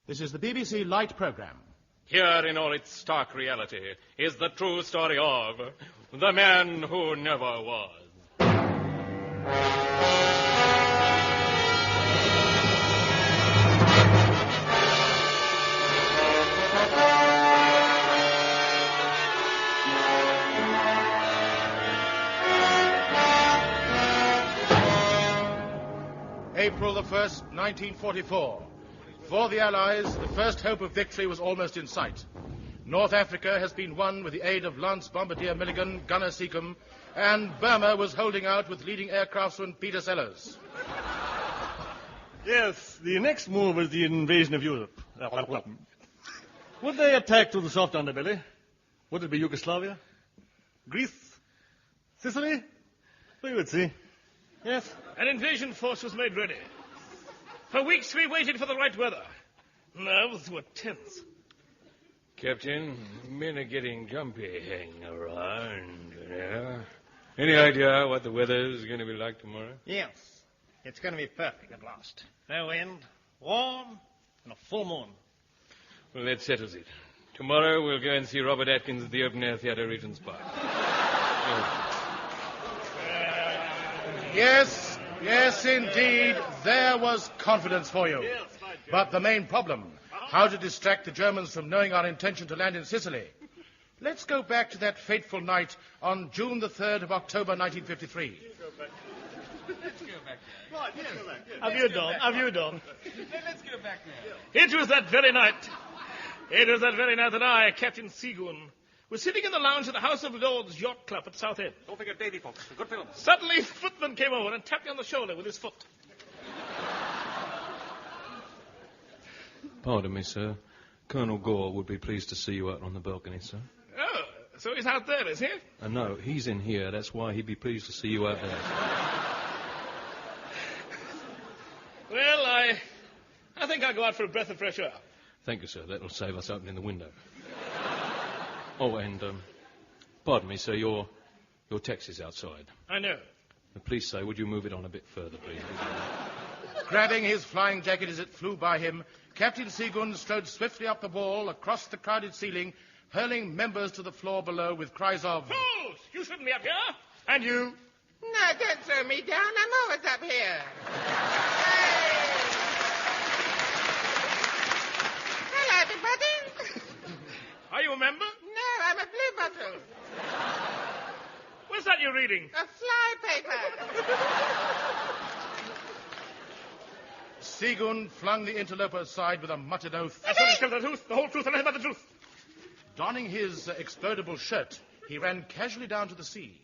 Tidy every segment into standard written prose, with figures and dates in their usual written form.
This is the BBC Light programme. Here in all its stark reality is the true story of the man who never was. April the 1st, 1944. For the Allies, the first hope of victory was almost in sight. North Africa has been won with the aid of Lance Bombardier Milligan, Gunner Seacombe, and Burma was holding out with leading aircraftsman Peter Sellers. Yes, the next move is the invasion of Europe. Would they attack to the soft underbelly? Would it be Yugoslavia? Greece? Sicily? We would see. Yes. An invasion force was made ready. For weeks we waited for the right weather. Nerves were tense. Captain, men are getting jumpy hanging around. Yeah. Any idea what the weather is going to be like tomorrow? Yes. It's going to be perfect at last. No wind, warm, and a full moon. Well, that settles it. Tomorrow we'll go and see Robert Atkins at the Open Air Theatre, Regent's Park. Yes, indeed, there was confidence for you. But the main problem, how to distract the Germans from knowing our intention to land in Sicily. Let's go back to that fateful night on June the 3rd of October, 1953. Have you done? Let's go back there. It was that very night that I, Captain Seagoon, was sitting in the lounge at the House of Lords Yacht Club at Southend. Don't forget Davy, folks. A good film. Suddenly, the footman came over and tapped me on the shoulder with his foot. Pardon me, sir. Colonel Gore would be pleased to see you out on the balcony, sir. Oh, so he's out there, is he? No, he's in here. That's why he'd be pleased to see you out there. Well, I think I'll go out for a breath of fresh air. Thank you, sir. That'll save us opening the window. Oh, and, pardon me, sir, your taxi's outside. I know. The police say, would you move it on a bit further, please? Grabbing his flying jacket as it flew by him, Captain Seagoon strode swiftly up the wall, across the crowded ceiling, hurling members to the floor below with cries of... Fools! You shouldn't be up here. And you? No, don't throw me down. I'm always up here. Hello, everybody. Are you a member? No, I'm a blue bottle. What's that you're reading? A fly paper. Seagoon flung the interloper aside with a muttered oath. I saw you tell the truth, the whole truth, and nothing but the truth. Donning his explodable shirt, he ran casually down to the sea.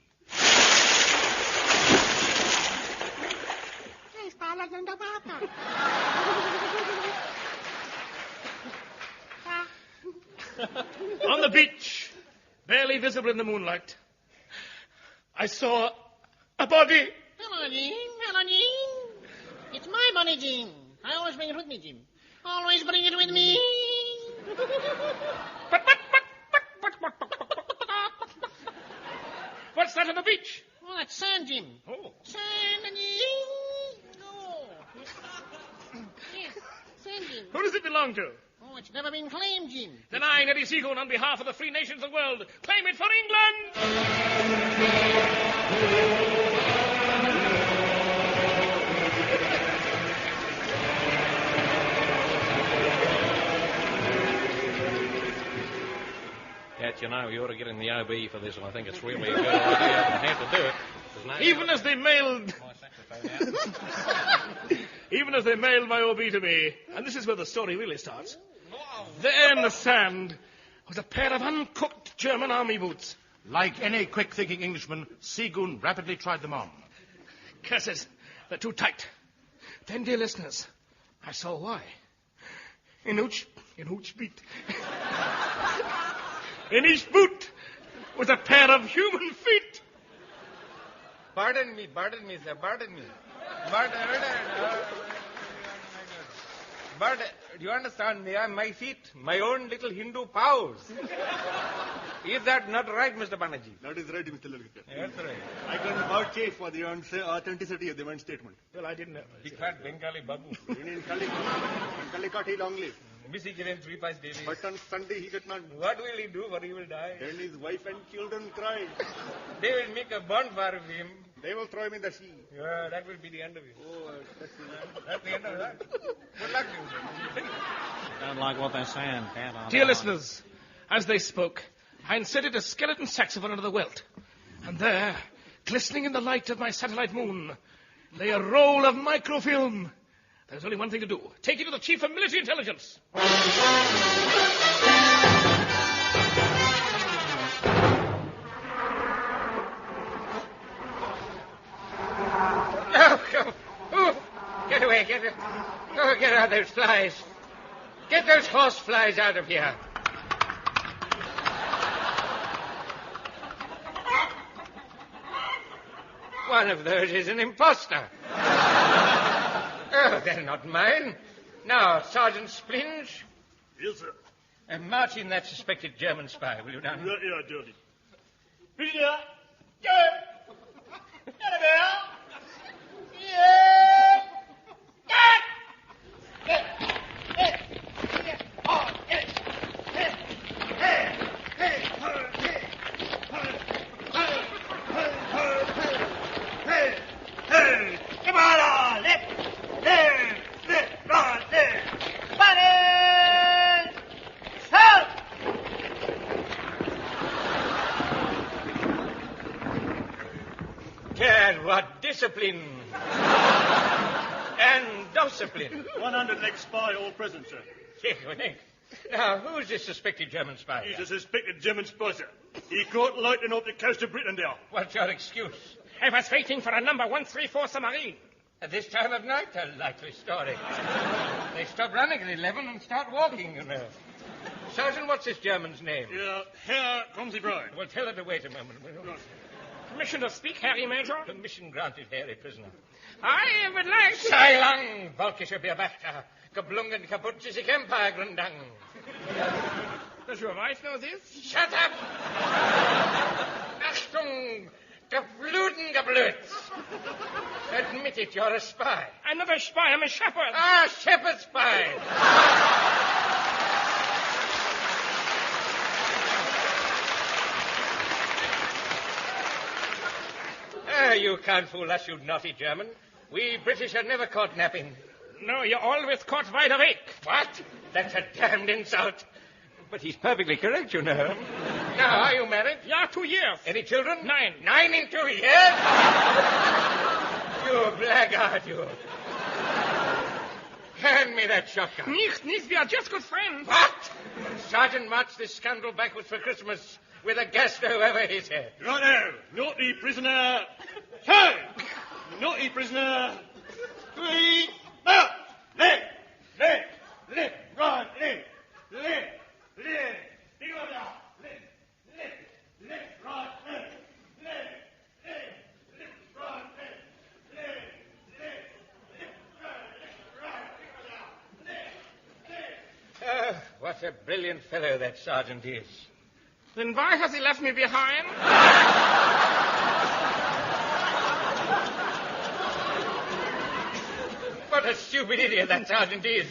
On the beach, barely visible in the moonlight, I saw a body. Hello, Jim. Hello, Jim. It's my money, Jim. I always bring it with me, Jim. Always bring it with me. What's that on the beach? Oh, that's sand, Jim. Oh. Sand, Jim. Oh. Yes, sand, Jim. Who does it belong to? Oh, it's never been claimed, Jim. Then I, Neddy Seagoon, on behalf of the free nations of the world, claim it for England! Cat, you know, you ought to get in the OB for this, and I think it's really a good idea to have to do it. Even as they mailed my OB to me, and this is where the story really starts, there in the sand was a pair of uncooked German army boots. Like any quick-thinking Englishman, Seagoon rapidly tried them on. Curses, they're too tight. Then, dear listeners, I saw why. In each boot was a pair of human feet. Pardon me, sir, pardon me. But do you understand? They are my feet, my own little Hindu paws. Is that not right, Mr. Banerjee? That is right, Mr. Lalkar. That's right. I can vouchsafe for the authenticity of the man's statement. Well, I didn't know. Big fat Bengali babu. In Calicut, he long live. Miss each and every 3 pies daily. But on Sunday he get none. What will he do, for he will die? Then his wife and children cry. They will make a bonfire of him. They will throw him in the sea. Yeah, that will be the end of him. Oh, That's the end of that. Good luck to you. Don't like what they're saying, Pat. Dear listeners, as they spoke, I inserted a skeleton saxophone under the welt. And there, glistening in the light of my satellite moon, lay a roll of microfilm. There's only one thing to do. Take it to the Chief of Military Intelligence. Get away, get out those flies. Get those horse flies out of here. One of those is an imposter. Oh, they're not mine. Now, Sergeant Splinge. Yes, sir. March in that suspected German spy, will you now? Yeah, dirty. Prisoner, get Gad, what discipline. And discipline. 100 next spy, all present, sir. Now, who's this suspected German spy? He's a suspected German spy, sir. He caught lightning off the coast of Britain there. What's your excuse? I was waiting for a number 134 submarine. At this time of night, a likely story. They stop running at 11 and start walking, you know. Sergeant, what's this German's name? Herr Comsey-Bride. Well, tell her to wait a moment. Permission to speak, Harry Major? Permission granted, Harry, prisoner. I would like to... Sei lang, Volkische Beobachter. Geblungen kaputt sich Empire Grundang. Does your wife know this? Shut up! Achtung! Gebluten geblütz. Admit it, you're a spy. I'm not a spy, I'm a shepherd. Ah, shepherd spy. You can't fool us, you naughty German. We British are never caught napping. No, you're always caught wide awake. What? That's a damned insult. But he's perfectly correct, you know. Now, are you married? Yeah, 2 years. Any children? 9. 9 in 2 years? You blackguard, you. Hand me that shotgun. Nicht, we are just good friends. What? Sergeant marched this scoundrel backwards for Christmas with a gas stove over his head. Righto. Naughty prisoner. Turn. Naughty prisoner. 3. March. Left. Right. Left. Right. What a brilliant fellow that sergeant is. Then why has he left me behind? What a stupid idiot that sergeant is.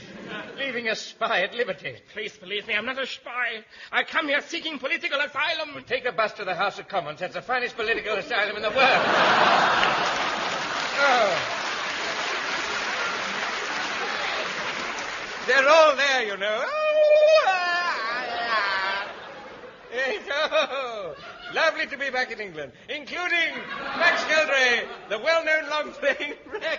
Leaving a spy at liberty. Please believe me, I'm not a spy. I come here seeking political asylum. Well, take a bus to the House of Commons. That's the finest political asylum in the world. Oh. They're all there, you know. Oh, lovely to be back in England, including Max Geldray, the well-known long-playing record.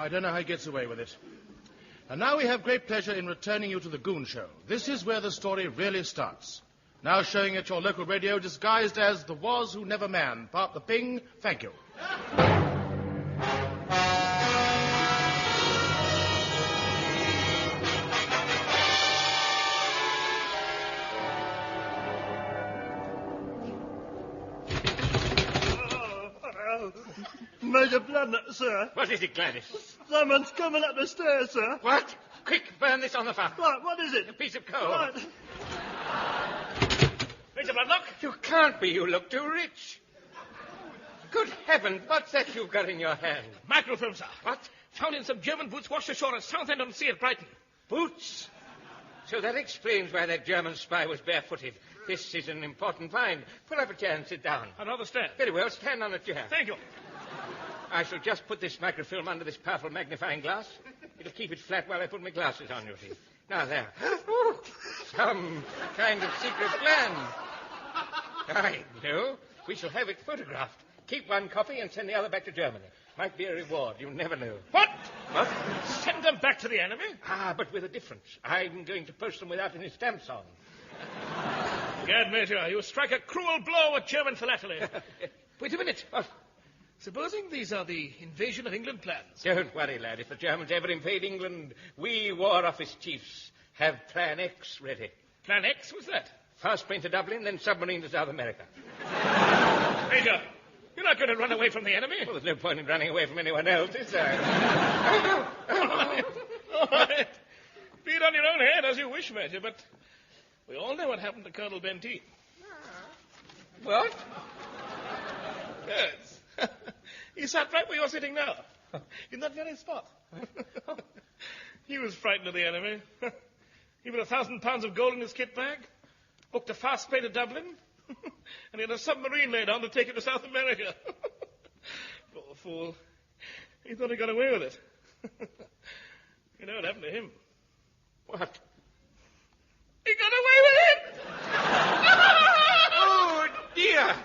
I don't know how he gets away with it. And now we have great pleasure in returning you to the Goon Show. This is where the story really starts. Now showing at your local radio, disguised as the Was Who Never Man. Part the Ping, thank you. Major Bloodnut, sir. What is it, Gladys? Someone's coming up the stairs, sir. What? Quick, burn this on the fire. What is it? A piece of coal. Right. Major Bloodlock? You can't be. You look too rich. Good heavens, what's that you've got in your hand? Microfilm, sir. What? Found in some German boots washed ashore at Southend on Sea at Brighton. Boots? So that explains why that German spy was barefooted. This is an important find. Pull up a chair and sit down. I'd rather stand. Very well, stand on a chair. Thank you. I shall just put this microfilm under this powerful magnifying glass. It'll keep it flat while I put my glasses on, you see. Now, there. Ooh, some kind of secret plan. I know. We shall have it photographed. Keep one copy and send the other back to Germany. Might be a reward. You never know. What? What? Send them back to the enemy? Ah, but with a difference. I'm going to post them without any stamps on. Gad, Major, you strike a cruel blow at German philately. Wait a minute. What? Supposing these are the invasion of England plans. Don't worry, lad. If the Germans ever invade England, we War Office chiefs have Plan X ready. Plan X? What's that? Fast train to Dublin, then submarine to South America. Major, you're not going to run away from the enemy? Well, there's no point in running away from anyone else, is there? All right. Be it on your own head as you wish, Major, but we all know what happened to Colonel Benteen. What? Yes. He sat right where you're sitting now, in that very spot. He was frightened of the enemy. He put 1,000 pounds of gold in his kit bag, booked a fast train to Dublin, and he had a submarine laid on to take him to South America. Poor fool. He thought he got away with it. You know what happened to him? What? He got away with it! Oh, dear!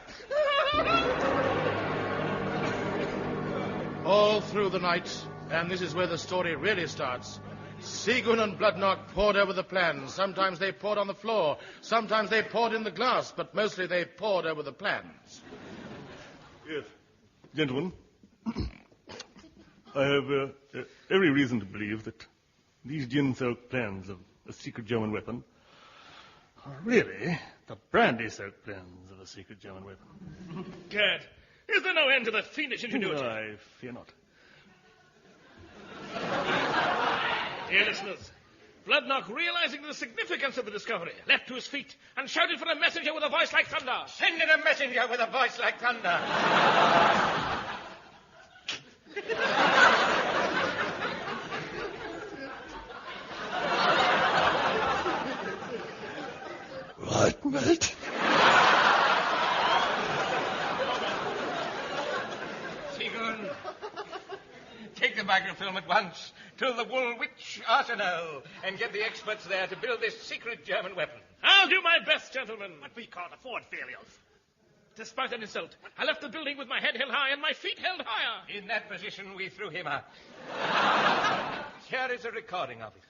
All through the night, and this is where the story really starts, Seagoon and Bloodnock pored over the plans. Sometimes they poured on the floor, sometimes they poured in the glass, but mostly they pored over the plans. Yes. Gentlemen, I have every reason to believe that these gin soaked plans of a secret German weapon are really the brandy soaked plans of a secret German weapon. Gad, is there no end to that fiendish ingenuity? No, I fear not. Dear listeners, Bloodnock, realizing the significance of the discovery, leapt to his feet and shouted for a messenger with a voice like thunder. Send in a messenger with a voice like thunder. Right, mate. Seagoon, take the microfilm at once to the Woolwich Arsenal and get the experts there to build this secret German weapon. I'll do my best, gentlemen. What we can't afford failures. Despite an insult, I left the building with my head held high and my feet held higher. In that position, we threw him out. Here is a recording of it.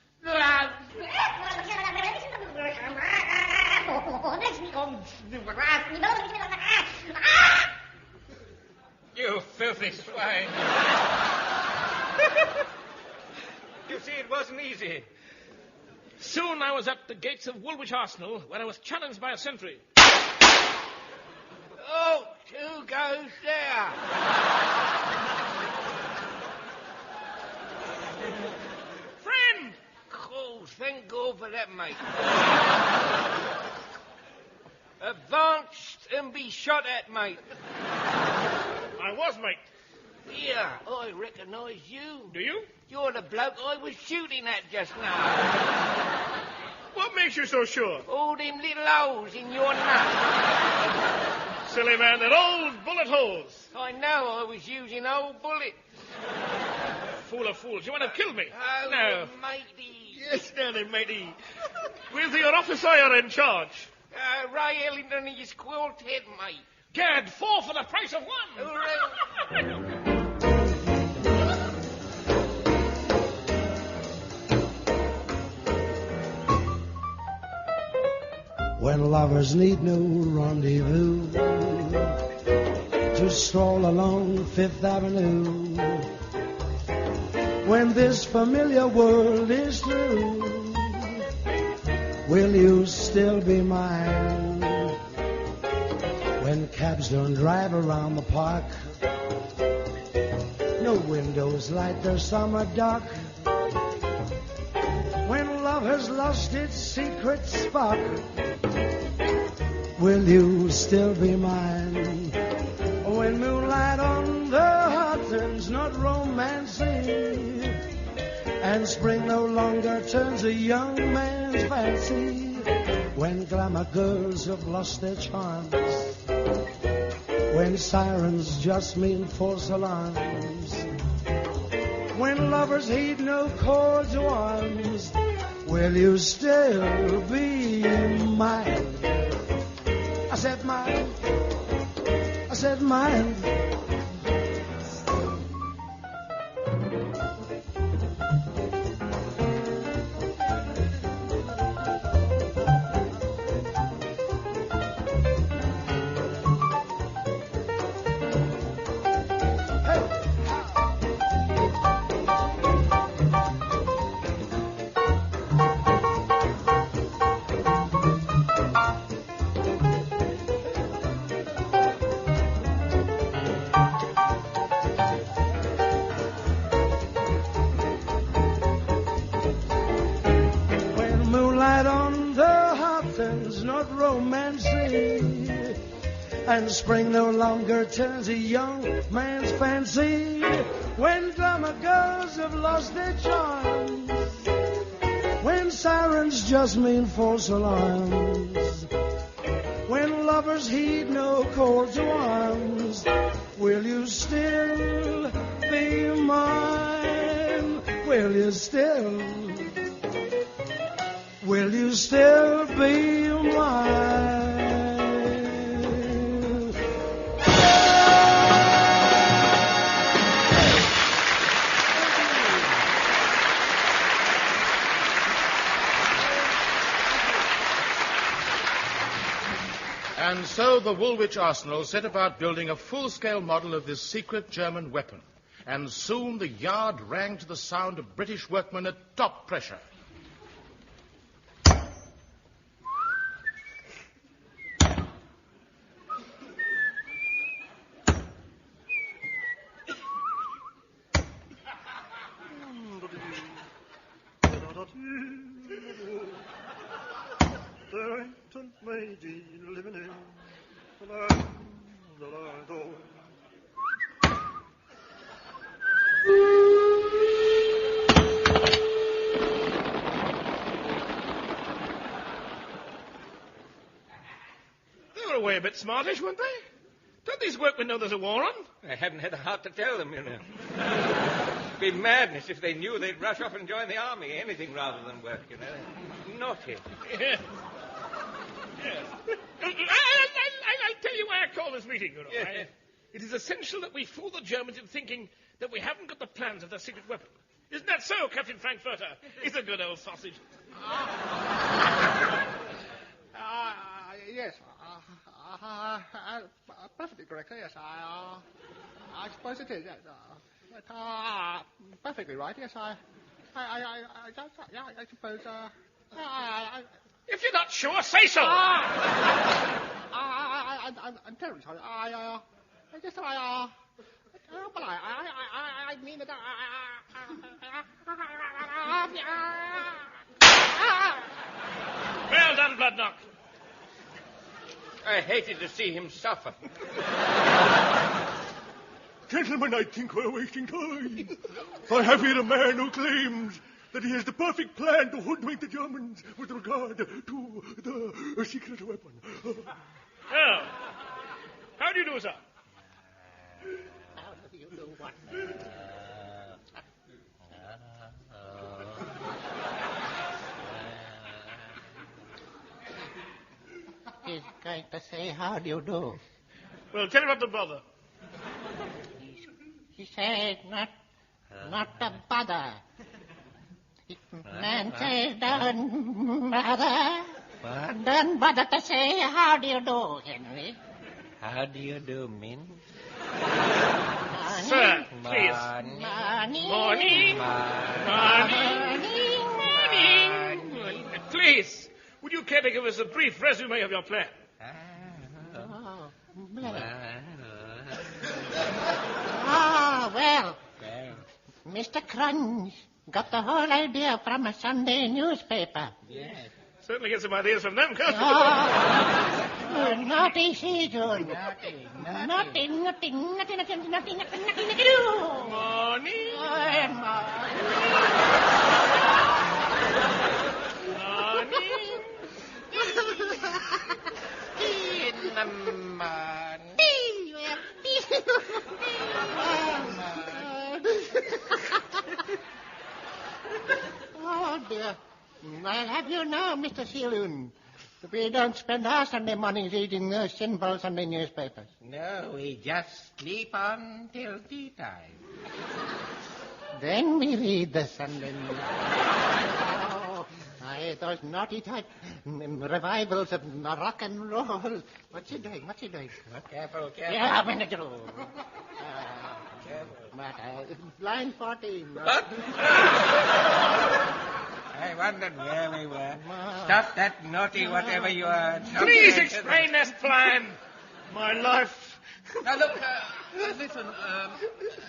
You filthy swine. You see, it wasn't easy. Soon I was at the gates of Woolwich Arsenal, where I was challenged by a sentry. Oh, who goes there? Friend! Oh, thank God for that, mate. Advance and be shot at, mate. I was, mate. Yeah, I recognise you. Do you? You're the bloke I was shooting at just now. What makes you so sure? All them little holes in your nut. Silly man, they're old bullet holes. I know, I was using old bullets. Fool of fools, you want to kill me? Oh, No. matey. Yes, now then, matey. With your officer in charge. Ray Ellington and his quilt head, mate. Gad, 4 for the price of 1. Hooray. when lovers need no rendezvous to stroll along Fifth Avenue. When this familiar world is through, will you still be mine? When cabs don't drive around the park, no windows light their summer dark. When love has lost its secret spark, will you still be mine? When moonlight on the hearthrends not romancing, and spring no longer turns a young man's fancy, when glamour girls have lost their charms, when sirens just mean false alarms, when lovers heed no call to arms, will you still be mine? I said mine. I said mine. And spring no longer turns a young man's fancy, when glamour girls have lost their charms, when sirens just mean false alarms, when lovers heed no call to arms, will you still be mine? Will you still be mine? And so the Woolwich Arsenal set about building a full-scale model of this secret German weapon. And soon the yard rang to the sound of British workmen at top pressure. They were away a bit smartish, weren't they? Don't these workmen know there's a war on? I hadn't had the heart to tell them, you know. It'd be madness if they knew they'd rush off and join the army. Anything rather than work, you know. Naughty. Yeah. I'll tell you why I call this meeting, you know. Yeah. It is essential that we fool the Germans into thinking that we haven't got the plans of their secret weapon. Isn't that so, Captain Frankfurter? He's a good old sausage. Yes. Perfectly correct. Yes. I suppose it is. Yes. Perfectly right. Yes. I suppose. If you're not sure, say so. I'm terribly sorry. I mean that Well done, Bloodknock. I hated to see him suffer. Gentlemen, I think we're wasting time. I have here a man who claims that he has the perfect plan to hoodwink the Germans with regard to the secret weapon. Well, how do you do, sir? How do you do what? He's going to say, how do you do? Well, tell him not to bother. He said, not to bother. Man says, don't bother. Don't bother to say how do you do, Henry. How do you do, Min? Sir, please. Morning. Morning. Morning. Please, would you care to give us a brief resume of your plan? Oh, well. Mr. Crunch got the whole idea from a Sunday newspaper. Yes. Certainly get some ideas from them, can't you? Naughty season. Naughty. Morning. Oh, dear. I'll have you now, Mr. Saloon. We don't spend our Sunday mornings reading those sinful Sunday newspapers. No, we just sleep on till tea time. Then we read the Sunday news. Those naughty type revivals of rock and roll. What's he doing? Careful. Yeah, I'm in the groove. Line 14. What? I wondered where we were. Stop that naughty whatever you are. Please explain this plan. My life. Now, look, listen,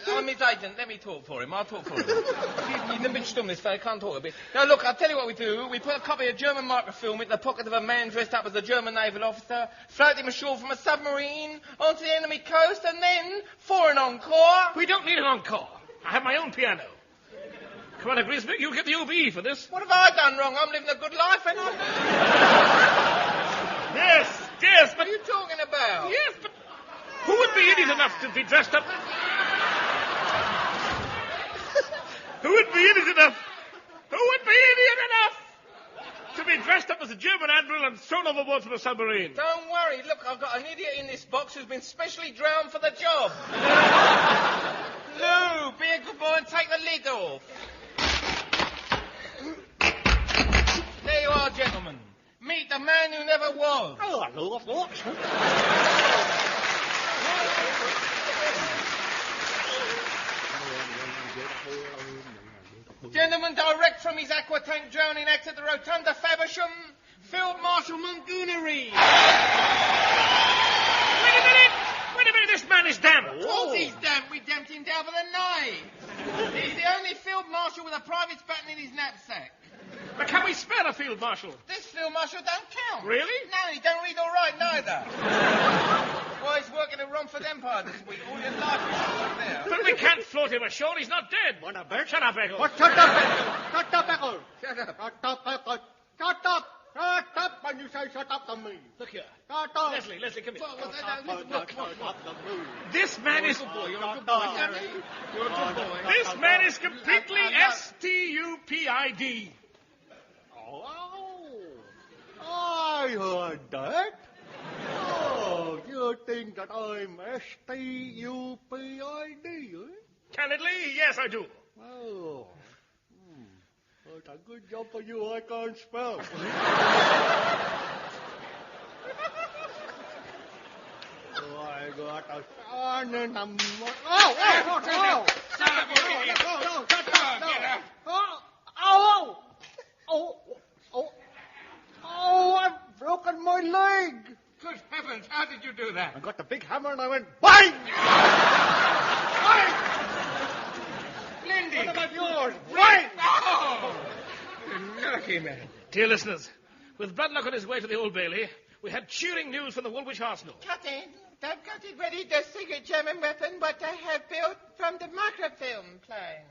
I'm his agent. Let me talk for him. I'll talk for him. He's a bit stum, this fellow. Can't talk a bit. Now, look, I'll tell you what we do. We put a copy of German microfilm in the pocket of a man dressed up as a German naval officer, float him ashore from a submarine onto the enemy coast, and then, for an encore... We don't need an encore. I have my own piano. Come on, Grisbeck, you get the OBE for this. What have I done wrong? I'm living a good life, and I'm... Yes, but... What are you talking about? Yes, but... Who would be idiot enough to be dressed up... Who would be idiot enough to be dressed up as a German admiral and thrown overboard from a submarine? Don't worry. Look, I've got an idiot in this box who's been specially drowned for the job. Lou, be a good boy and take the lid off. There you are, gentlemen. Meet the man who never was. Oh, hello, of course. Gentlemen, direct from his aqua tank drowning act at the Rotunda Faversham, Field Marshal Montgomery. Wait a minute, this man is damned. Of course he's damned. We damped him down for the night. He's the only Field Marshal with a private's baton in his knapsack. But can we spare a field marshal? This Field Marshal don't count. Really? No, he don't read or write neither. Well, he's working at Romford Empire this week. All his life is there. But we can't float him ashore. He's not dead. What a bird. Shut up, Eccles. What? Shut up, Eccles. Shut up. Shut up. When you say shut up to me. Look here. Shut up. Leslie, come here. Look. This man is... You're a good boy, Harry. You're a good boy. This man is completely stupid. I heard that. Oh, you think that I'm stupid, eh? Candidly, yes, I do. Oh. But a good job for you, I can't spell. I got a son and a... Oh! I've broken my leg. Good heavens, how did you do that? I got the big hammer and I went bang! Lindy! What about yours? Bang! Oh! Lucky man. Dear listeners, with Bloodlock on his way to the Old Bailey, we had cheering news from the Woolwich Arsenal. Captain, I've got it ready, the secret German weapon, what I have built from the microfilm plane.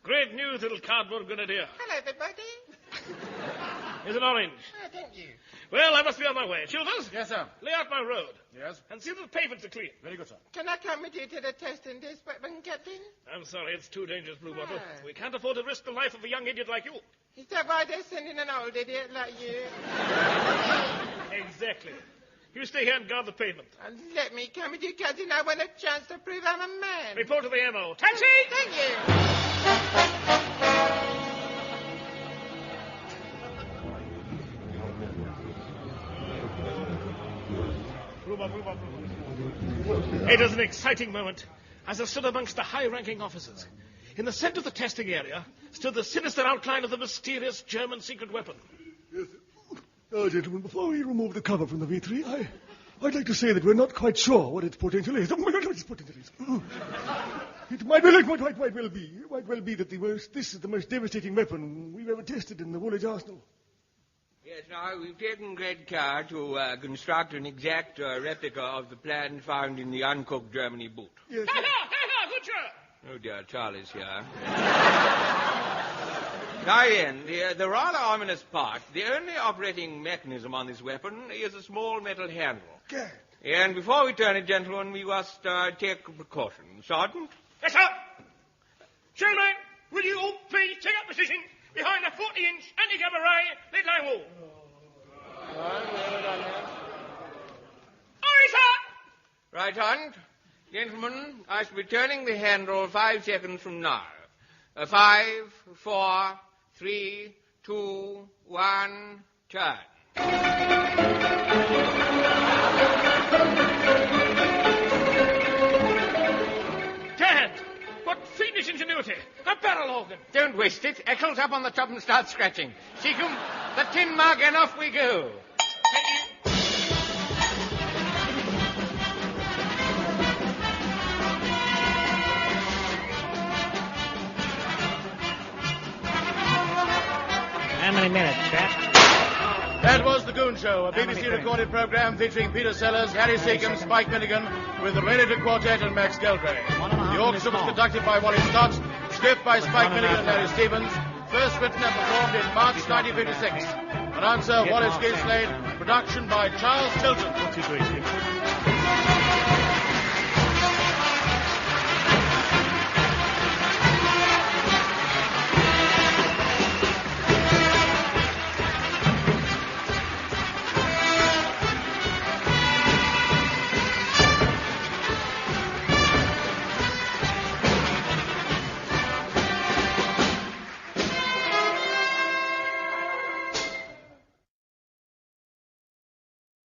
Great news, little cardboard grenadier. Hello, everybody. Here's an orange. Oh, thank you. Well, I must be on my way. Chilvers? Yes, sir. Lay out my road. Yes. And see that the pavements are clean. Very good, sir. Can I come with you to the test in this weapon, Captain? I'm sorry, it's too dangerous, Blue Bottle. Ah. We can't afford to risk the life of a young idiot like you. Is that why they're sending an old idiot like you? Exactly. You stay here and guard the pavement. Let me come with you, Captain. I want a chance to prove I'm a man. Report to the MO. Taxi! Thank you. It is an exciting moment as I stood amongst the high-ranking officers. In the centre of the testing area stood the sinister outline of the mysterious German secret weapon. Yes. Gentlemen, before we remove the cover from the V3, I'd like to say that we're not quite sure what its potential is. Oh, my God, what its potential is. It might well be that this is the most devastating weapon we've ever tested in the Woolwich Arsenal. Yes, now, we've taken great care to construct an exact replica of the plan found in the uncooked Germany boot. Yes. Good sir. Oh, dear, Charlie's here. Now, then, the rather ominous part, the only operating mechanism on this weapon is a small metal handle. Gad. And before we turn it, gentlemen, we must take precaution. Sergeant? Yes, sir. Gentlemen, will you all please take up position behind a 40-inch anti-gamma ray lead-line wall? Aye, sir. Right on. Gentlemen, I shall be turning the handle 5 seconds from now. 5, 4, 3, 2, 1, turn. Dad, what fiendish ingenuity! A barrel organ! Don't waste it. Eccles up on the top and start scratching. Seacombe, the tin mug, and off we go. Thank you. How many minutes, chap? That was The Goon Show, a BBC recorded program featuring Peter Sellers, Harry Seacombe, Spike Milligan, with the Related Quartet and Max Geldray. The orchestra was conducted by Wally Stott, script by Spike Milligan and Larry Stevens, first written and performed in March 1956. Announcer Wallace Gilslade, production by Charles Tilton.